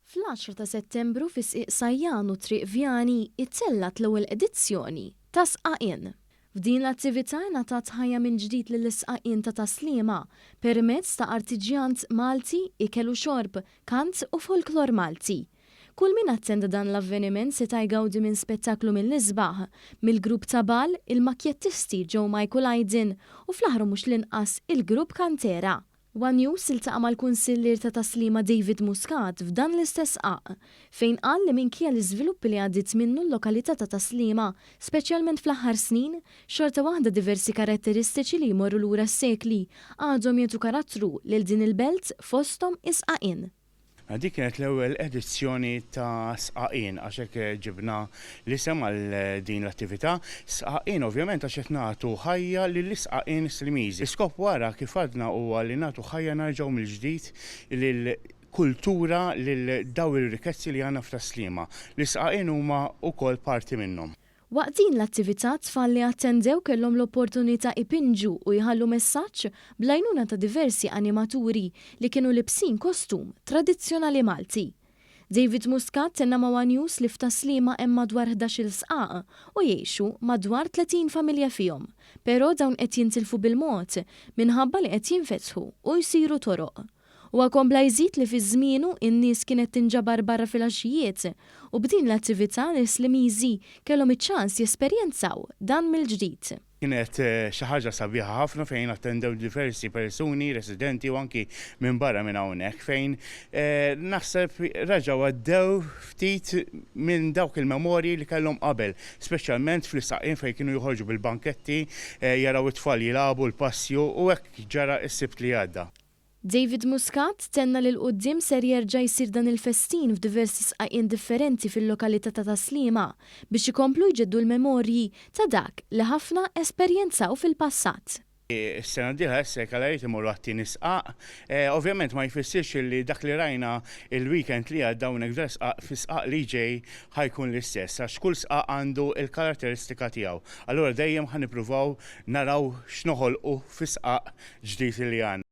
Fl-10 ta' Settembru fis-Sieq Sajjan u Triq Vjani ittellat l-ewwel edizzjoni ta' Sqaqin. F'din l-attività ngħatat ħajja minn ġdid lill-isqaqin ta' Taslima permezz ta' artiġjant Malti, ikel u xorb, kant u folklor Malti. Kull min attenda dan l-avveniment se jgawdi minn spettaklu mill-isbaħ, mill-grupp ta' bal, il-makjettisti Joe Michael Aydin u fl-aħħar mhux l-inqas il-grupp Kantera. One News iltaqa' mal-Kunsillier ta' Taslima David Muscat f'dan l-istess qaq, fejn qal li minkejja l-iżviluppi li għaddiet minnu l-lokalità ta' Taslima, speċjalment fl-aħħar snin, xorta waħda diversi karatteristiċi li jmorru lura s-sekli għadhom jagħtu karattru lil din il-belt fosthom Sqaqin. Dik kienet l-ewwel edizzjoni ta' Sqaqin għax hekk ġibna l-isem għal din l-attività. Sqaqin ovvjament għax qed nagħtu ħajja lill-Isqaqin Slimiżi. L-iskop wara kif għadna huwa li nagħtu ħajja narġgħu mill-ġdid lill-kultura lil daw ir-rikezzi li għandna f'Taslima. L-Isqaqin huma wkoll parti minnhom. Waqt din l-attività tfal li attendew kellhom l-opportunità ipinġu u jħallu messaġġ bl-għajnuna ta' diversi animaturi li kienu libsin kostum tradizzjonali Malti. David Muscat tenna ma' One News li f'Taslima hemm madwar 11-il sqaq u jgħixu madwar 30 familja fihom, però dawn qed jintilfu bil-mod minħabba li qed jinfetħu u jsiru toroq. U għakompla jżid li fi żmienu in-nies kienet tinġabar barra fil-għaxijiet u b'din l-attività l-Slimiżi kellhom iċ-ċans jesperjenzaw dan mill-ġdid. Kienet xi ħaġa sabiħa ħafna fejn attendew diversi persuni, residenti u anki minn barra minn hawnhekk fejn naħseb raġgħu għaddew ftit minn dawk il-memorji li kellhom qabel, speċjalment fl-Isqaqin fejn kienu joħorġu bil-banketti, jaraw it-tfal jilagħbu l-passju u hekk ġara s-sibt li għadda. David Muscat tenna li l-qudiem ser jerġa' jsir dan il-festin f'diversi sqaqin differenti fil-lokalità ta' Taslima biex ikomplu jġeddu l-memorji ta' dak li ħafna esperjenzaw fil-passat. Is-sena d-dieħla issek għalajt imorru għat-tieni sqaq. Ovvjament ma jfissirx li dak li rajna il-weekend li għadda hawnhekk fi sqaq li ġej ħajkun l-istess għax kull sqaq għandu il-karatteristika tiegħu. Allura dejjem ħanippruvaw naraw x'noħolqu fi sqaq ġdid li għandna.